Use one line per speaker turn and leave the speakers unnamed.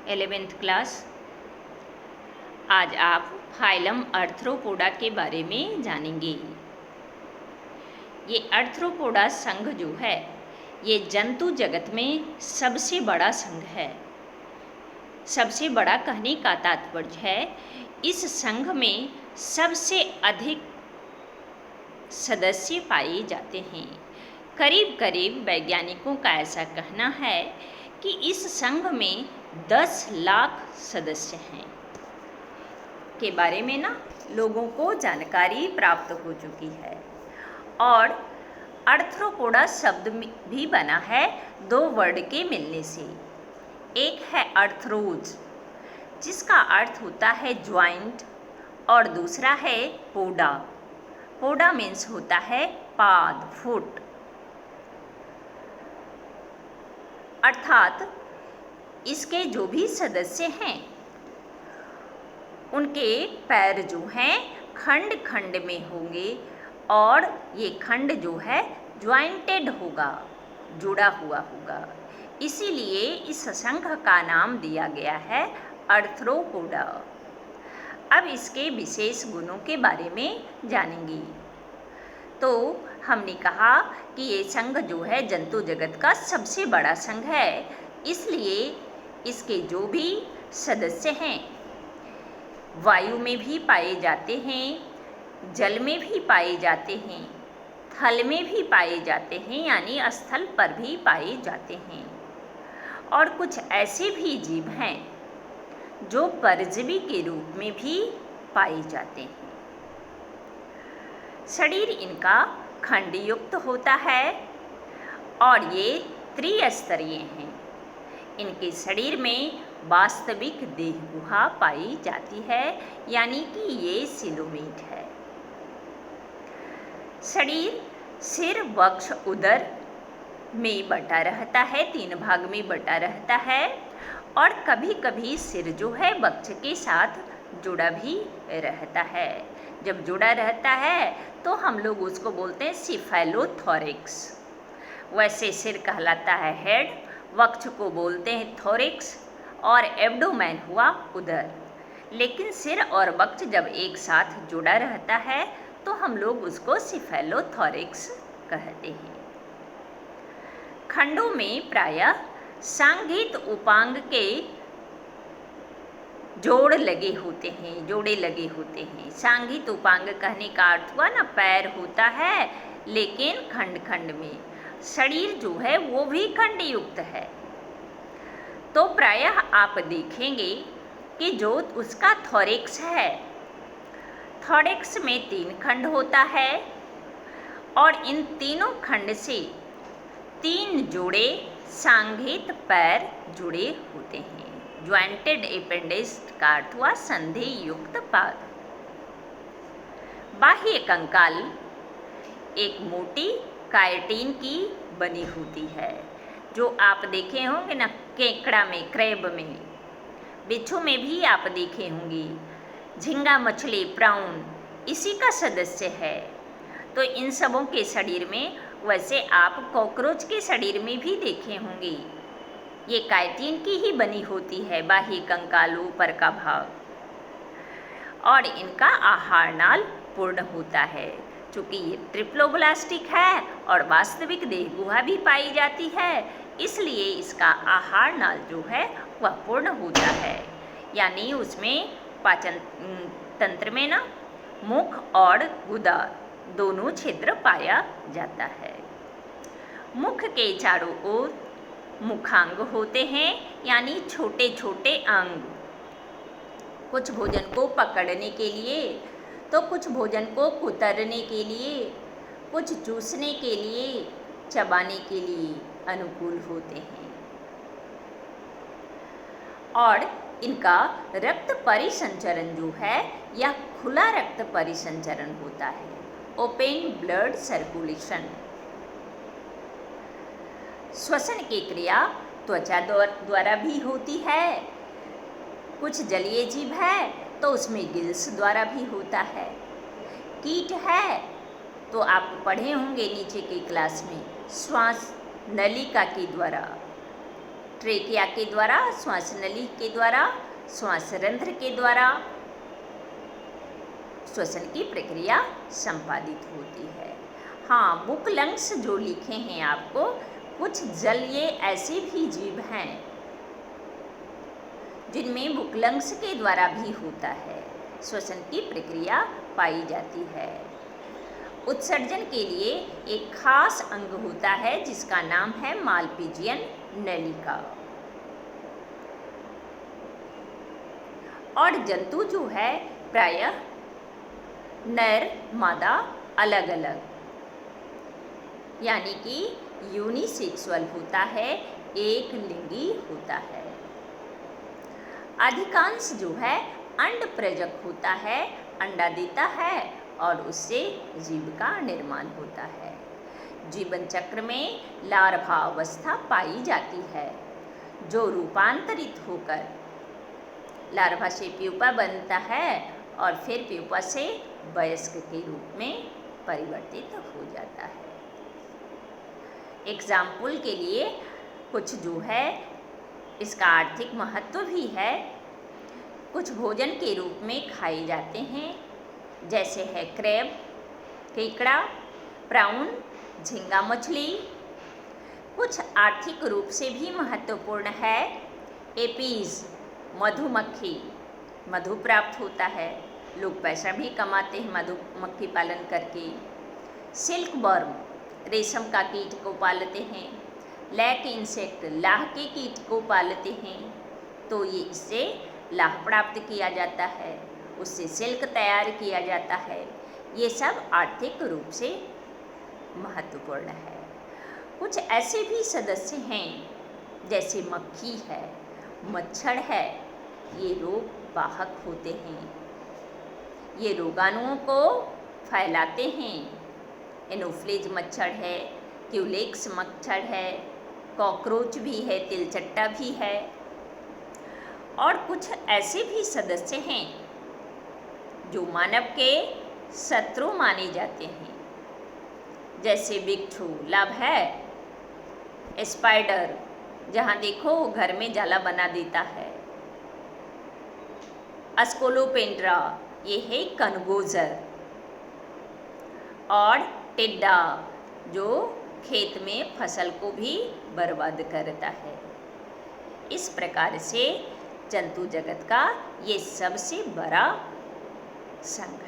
11th class. आज आप phylum arthropoda के बारे में जानेंगे। ये आर्थ्रोपोडा संघ जो है ये जंतु जगत में सबसे बड़ा संघ है। सबसे बड़ा कहने का तात्पर्य है इस संघ में सबसे अधिक सदस्य पाए जाते हैं। करीब करीब वैज्ञानिकों का ऐसा कहना है कि इस संघ में 10 लाख सदस्य हैं के बारे में लोगों को जानकारी प्राप्त हो चुकी है। और आर्थ्रोपोडा शब्द भी बना है 2 वर्ड के मिलने से। एक है आर्थ्रोज जिसका अर्थ होता है ज्वाइंट, और दूसरा है पोडा। पोडा मीन्स होता है पाद, फुट, अर्थात इसके जो भी सदस्य हैं उनके पैर जो हैं खंड खंड में होंगे और ये खंड जो है ज्वाइंटेड होगा, जुड़ा हुआ होगा। इसीलिए इस संघ का नाम दिया गया है आर्थ्रोपोडा। अब इसके विशेष गुणों के बारे में जानेंगे। तो हमने कहा कि ये संघ जो है जंतु जगत का सबसे बड़ा संघ है, इसलिए इसके जो भी सदस्य हैं वायु में भी पाए जाते हैं, जल में भी पाए जाते हैं, थल में भी पाए जाते हैं यानी स्थल पर भी पाए जाते हैं। और कुछ ऐसे भी जीव हैं जो परजीवी के रूप में भी पाए जाते हैं। शरीर इनका खंडयुक्त होता है और ये त्रिस्तरीय हैं। इनके शरीर में वास्तविक देह गुहा पाई जाती है यानी कि ये सिलोमेट है। शरीर सिर, वक्ष, उदर में बटा रहता है, 3 भाग में बटा रहता है। और कभी कभी सिर जो है वक्ष के साथ जुड़ा भी रहता है। जब जुड़ा रहता है तो हम लोग उसको बोलते हैं सिफेलोथोरिक्स। वैसे सिर कहलाता है हेड, वक्ष को बोलते हैं थोरिक्स और एब्डोमेन हुआ उदर। लेकिन सिर और वक्ष जब एक साथ जुड़ा रहता है तो हम लोग उसको सिफेलोथोरिक्स कहते हैं। खंडों में प्रायः सांघिक उपांग के जोड़े लगे होते हैं। सांघिक उपांग कहने का अर्थ हुआ पैर होता है, लेकिन खंड खंड में शरीर जो है वो भी खंड युक्त है। तो प्रायः आप देखेंगे कि जो उसका थोरिक्स है, थोरिक्स में 3 खंड होता है और इन तीनों खंड से 3 जोड़े सांघिक पैर जुड़े होते हैं। ज्वाइंटेड एपेंडिक्स का अर्थ हुआ संधि युक्त पाद। बाह्य कंकाल एक मोटी काइटिन की बनी होती है, जो आप देखे होंगे केकड़ा में, क्रैब में, बिच्छू में भी आप देखे होंगे। झींगा मछली, प्राउन इसी का सदस्य है। तो इन सबों के शरीर में, वैसे आप कॉकरोच के शरीर में भी देखे होंगे, ये काइटिन की ही बनी होती है बाह्य कंकाल ऊपर का भाग। और इनका आहार नाल पूर्ण होता है। चूँकि ये ट्रिप्लोब्लास्टिक है और वास्तविक देह गुहा भी पाई जाती है, इसलिए इसका आहार नाल जो है वह पूर्ण होता है। यानी उसमें पाचन तंत्र में मुख और गुदा दोनों छिद्र पाया जाता है। मुख के चारों ओर मुखांग होते हैं यानी छोटे छोटे अंग, कुछ भोजन को पकड़ने के लिए तो कुछ भोजन को कुतरने के लिए, कुछ चूसने के लिए, चबाने के लिए अनुकूल होते हैं। और इनका रक्त परिसंचरण जो है यह खुला रक्त परिसंचरण होता है, ओपन ब्लड सर्कुलेशन। श्वसन की क्रिया त्वचा द्वारा भी होती है। कुछ जलीय जीव है तो उसमें गिल्स द्वारा भी होता है। कीट है तो आप पढ़े होंगे नीचे की क्लास में, श्वास नलिका के द्वारा। ट्रेकिया के द्वारा, श्वास नली के द्वारा, श्वास रंध्र के द्वारा श्वसन की प्रक्रिया संपादित होती है। हाँ, बुक लंग्स जो लिखे हैं आपको, कुछ जलीय ऐसे भी जीव हैं जिनमें बुक लंग्स के द्वारा भी होता है, श्वसन की प्रक्रिया पाई जाती है। उत्सर्जन के लिए एक खास अंग होता है जिसका नाम है मालपीजियन नलिका। और जंतु जो है प्रायः नर मादा अलग अलग, यानी कि यूनिसेक्सुअल होता है, एक लिंगी होता है। अधिकांश जो है अंड प्रजक होता है, अंडा देता है और उससे जीव का निर्माण होता है। जीवन चक्र में लार्वा अवस्था पाई जाती है जो रूपांतरित होकर लार्वा से प्यूपा बनता है और फिर प्यूपा से वयस्क के रूप में परिवर्तित हो जाता है। एग्जाम्पल के लिए कुछ जो है इसका आर्थिक महत्व भी है, कुछ भोजन के रूप में खाए जाते हैं, जैसे है क्रैब, केकड़ा, प्राउन, झींगा मछली। कुछ आर्थिक रूप से भी महत्वपूर्ण है। एपीज, मधुमक्खी, मधु प्राप्त होता है, लोग पैसा भी कमाते हैं मधुमक्खी पालन करके। सिल्क वर्म, रेशम का कीट को पालते हैं। लैक इंसेक्ट, लाह के कीट को पालते हैं, तो ये इससे लाह प्राप्त किया जाता है, उससे सिल्क तैयार किया जाता है। ये सब आर्थिक रूप से महत्वपूर्ण है। कुछ ऐसे भी सदस्य हैं जैसे मक्खी है, मच्छर है, ये रोग वाहक होते हैं, ये रोगाणुओं को फैलाते हैं। एनोफ्लेज मच्छर है, क्यूलेक्स मच्छर है, कॉकरोच भी है, तिलचट्टा भी है। और कुछ ऐसे भी सदस्य हैं जो मानव के शत्रु माने जाते हैं, जैसे बिच्छू, लाभ है, स्पाइडर, जहाँ देखो वो घर में जाला बना देता है। अस्कोलोपेंड्रा, ये है कनगोजर। और टिड्डा, जो खेत में फसल को भी बर्बाद करता है। इस प्रकार से जंतु जगत का ये सबसे बड़ा संघ